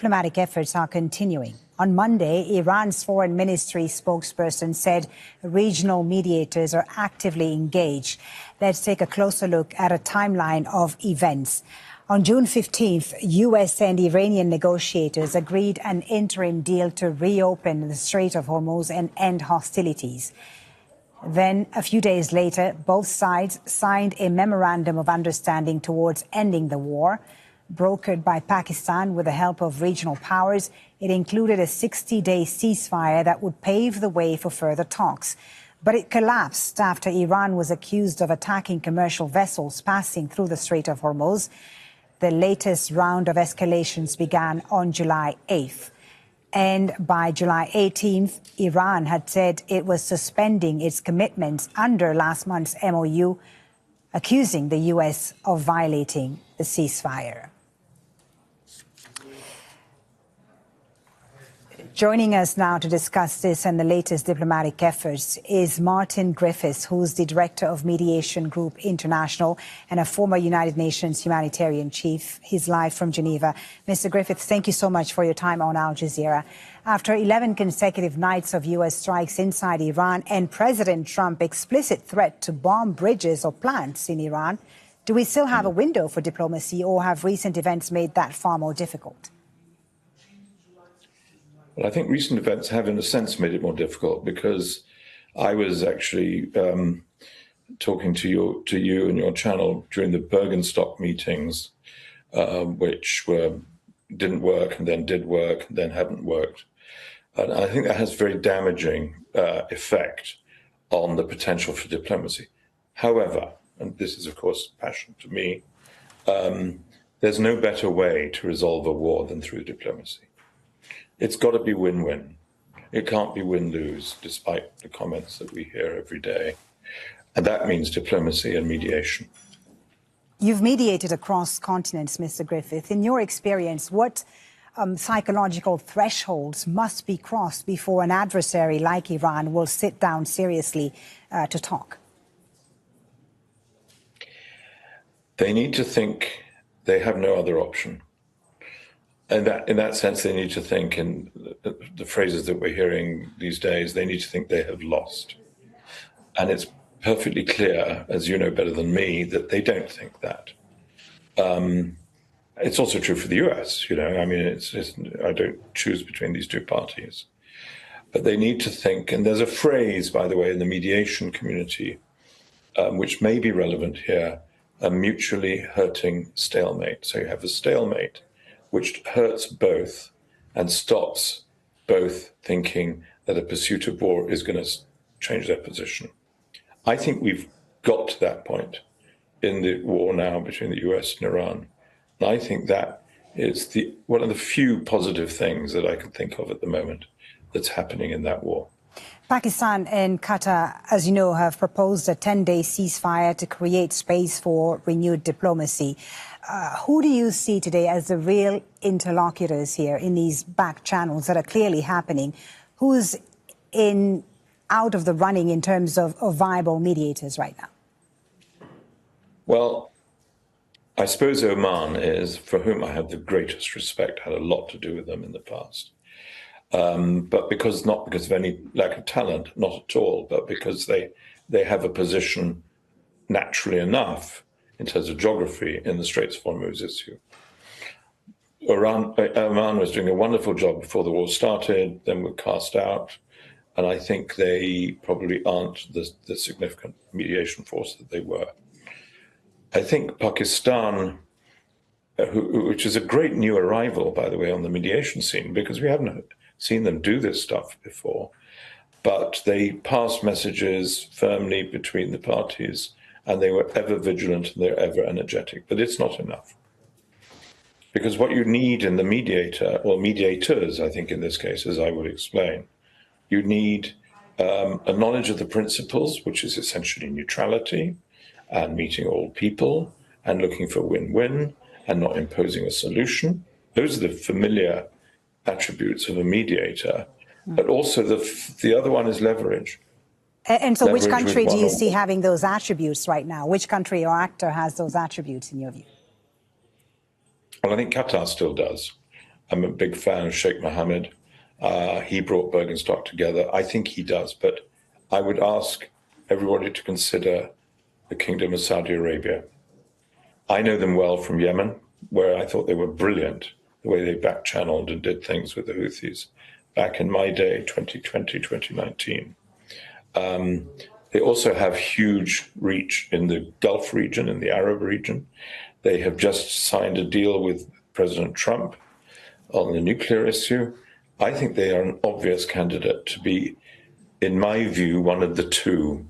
Diplomatic efforts are continuing. On Monday, Iran's foreign ministry spokesperson said regional mediators are actively engaged. Let's take a closer look at a timeline of events. On June 15th, U.S. and Iranian negotiators agreed an interim deal to reopen the Strait of Hormuz and end hostilities. Then, a few days later, both sides signed a memorandum of understanding towards ending the war. Brokered by Pakistan with the help of regional powers, it included a 60-day ceasefire that would pave the way for further talks. But it collapsed after Iran was accused of attacking commercial vessels passing through the Strait of Hormuz. The latest round of escalations began on July 8th. And by July 18th, Iran had said it was suspending its commitments under last month's MOU, accusing the U.S. of violating the ceasefire. Joining us now to discuss this and the latest diplomatic efforts is Martin Griffiths, who's the Director of Mediation Group International and a former United Nations humanitarian chief. He's live from Geneva. Mr. Griffiths, thank you so much for your time on Al Jazeera. After 11 consecutive nights of U.S. strikes inside Iran and President Trump's explicit threat to bomb bridges or plants in Iran, do we still have a window for diplomacy, or have recent events made that far more difficult? Well, I think recent events have, in a sense, made it more difficult, because I was actually talking to you and your channel during the Bergenstock meetings, which didn't work and then did work and then haven't worked. And I think that has very damaging effect on the potential for diplomacy. However, and this is, of course, passion to me, there's no better way to resolve a war than through diplomacy. It's got to be win-win. It can't be win-lose, despite the comments that we hear every day. And that means diplomacy and mediation. You've mediated across continents, Mr. Griffith. In your experience, what psychological thresholds must be crossed before an adversary like Iran will sit down seriously to talk? They need to think they have no other option. And in that sense, they need to think, in the phrases that we're hearing these days, they need to think they have lost. And it's perfectly clear, as you know better than me, that they don't think that. It's also true for the US, you know, I mean, I don't choose between these two parties. But they need to think, and there's a phrase, by the way, in the mediation community, which may be relevant here, a mutually hurting stalemate. So you have a stalemate which hurts both and stops both thinking that a pursuit of war is going to change their position. I think we've got to that point in the war now between the US and Iran. And I think that is one of the few positive things that I can think of at the moment that's happening in that war. Pakistan and Qatar, as you know, have proposed a 10-day ceasefire to create space for renewed diplomacy. Who do you see today as the real interlocutors here in these back channels that are clearly happening? Who's out of the running in terms of viable mediators right now? Well, I suppose Oman is, for whom I have the greatest respect, had a lot to do with them in the past. But not because of any lack of talent, not at all, but because they have a position naturally enough in terms of geography in the Straits of Hormuz issue. Oman was doing a wonderful job before the war started, then were cast out, and I think they probably aren't the significant mediation force that they were. I think Pakistan, which is a great new arrival, by the way, on the mediation scene, because we haven't seen them do this stuff before, but they passed messages firmly between the parties, and they were ever vigilant and they're ever energetic. But it's not enough. Because what you need in the mediator, or mediators, I think in this case, as I would explain, you need a knowledge of the principles, which is essentially neutrality and meeting all people and looking for win-win and not imposing a solution. Those are the familiar attributes of a mediator. But also the other one is leverage. And so which country do you see having those attributes right now? Which country or actor has those attributes in your view? Well, I think Qatar still does. I'm a big fan of Sheikh Mohammed. He brought Bergenstock together. I think he does, but I would ask everybody to consider the Kingdom of Saudi Arabia. I know them well from Yemen, where I thought they were brilliant, the way they back-channeled and did things with the Houthis back in my day, 2020, 2019. They also have huge reach in the Gulf region, in the Arab region. They have just signed a deal with President Trump on the nuclear issue. I think they are an obvious candidate to be, in my view, one of the two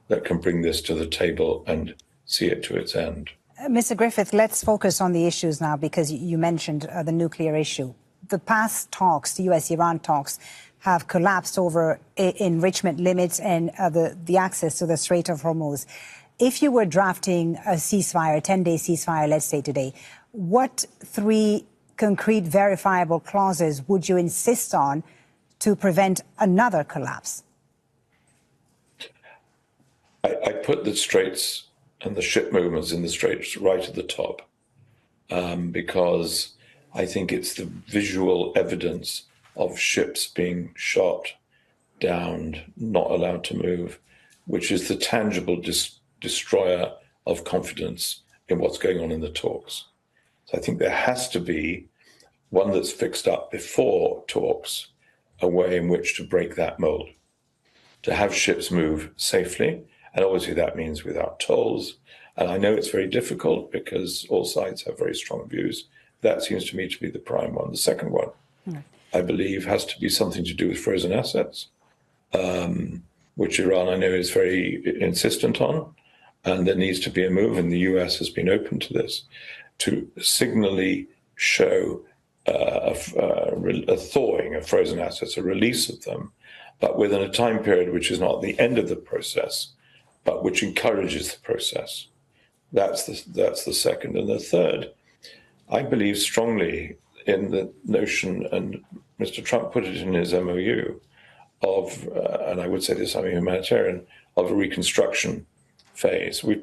that can bring this to the table and see it to its end. Mr. Griffith, let's focus on the issues now, because you mentioned the nuclear issue. The past talks, the US-Iran talks, have collapsed over enrichment limits and the access to the Strait of Hormuz. If you were drafting a ceasefire, a 10-day ceasefire, let's say today, what 3 concrete verifiable clauses would you insist on to prevent another collapse? I put the straits and the ship movements in the straits right at the top, because I think it's the visual evidence of ships being shot, downed, not allowed to move, which is the tangible destroyer of confidence in what's going on in the talks. So I think there has to be one that's fixed up before talks, a way in which to break that mold, to have ships move safely. And obviously that means without tolls. And I know it's very difficult because all sides have very strong views. That seems to me to be the prime one. The second one, I believe, has to be something to do with frozen assets, which Iran, I know, is very insistent on. And there needs to be a move, and the US has been open to this, to signally show a thawing of frozen assets, a release of them, but within a time period which is not the end of the process, but which encourages the process. That's the second. And the third, I believe strongly in the notion, and Mr. Trump put it in his MOU, of, and I would say this, I'm a humanitarian, of a reconstruction phase. We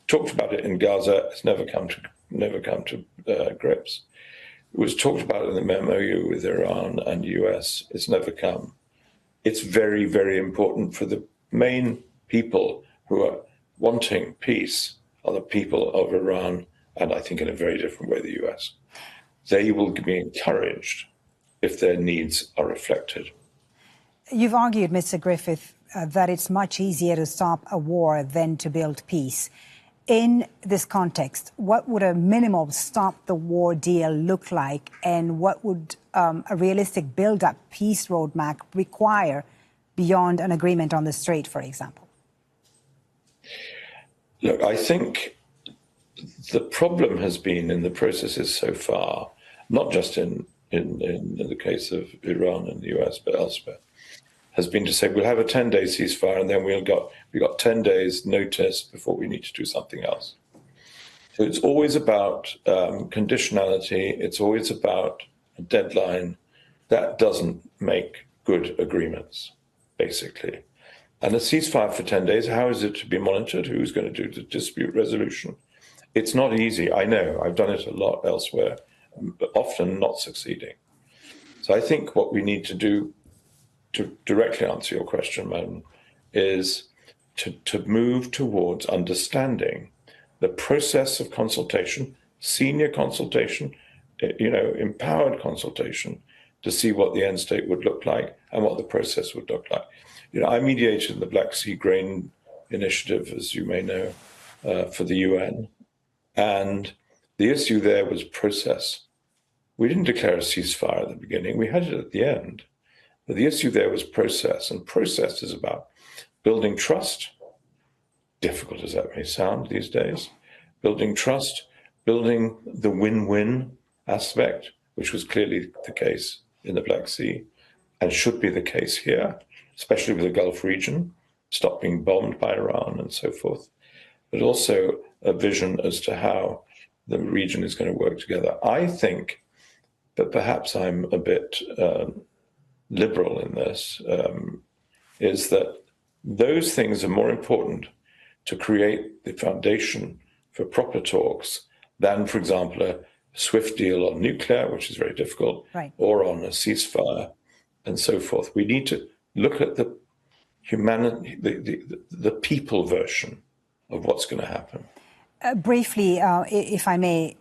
talked about it in Gaza. It's never come to grips. It was talked about in the MOU with Iran and US. It's never come. It's very, very important for the main people who are wanting peace are the people of Iran, and I think in a very different way the US. They will be encouraged if their needs are reflected. You've argued, Mr. Griffith, that it's much easier to stop a war than to build peace. In this context, what would a minimal stop the war deal look like, and what would a realistic build-up peace roadmap require beyond an agreement on the strait, for example? Look, I think the problem has been in the processes so far, not just in the case of Iran and the US, but elsewhere, has been to say we'll have a 10-day ceasefire and then we got 10 days notice before we need to do something else. So it's always about conditionality. It's always about a deadline. That doesn't make good agreements, basically. And a ceasefire for 10 days, how is it to be monitored? Who's going to do the dispute resolution? It's not easy. I know. I've done it a lot elsewhere, but often not succeeding. So I think what we need to do, to directly answer your question, madam, is to move towards understanding the process of consultation, senior consultation, empowered consultation, to see what the end state would look like and what the process would look like. I mediated the Black Sea Grain Initiative, as you may know, for the UN. And the issue there was process. We didn't declare a ceasefire at the beginning. We had it at the end. But the issue there was process. And process is about building trust, difficult as that may sound these days, building trust, building the win-win aspect, which was clearly the case in the Black Sea and should be the case here, especially with the Gulf region, stop being bombed by Iran and so forth, but also a vision as to how the region is going to work together. I think that perhaps I'm a bit liberal in this, is that those things are more important to create the foundation for proper talks than, for example, swift deal on nuclear, which is very difficult, Right. or on a ceasefire, and so forth. We need to look at the people version of what's going to happen. Briefly, if I may,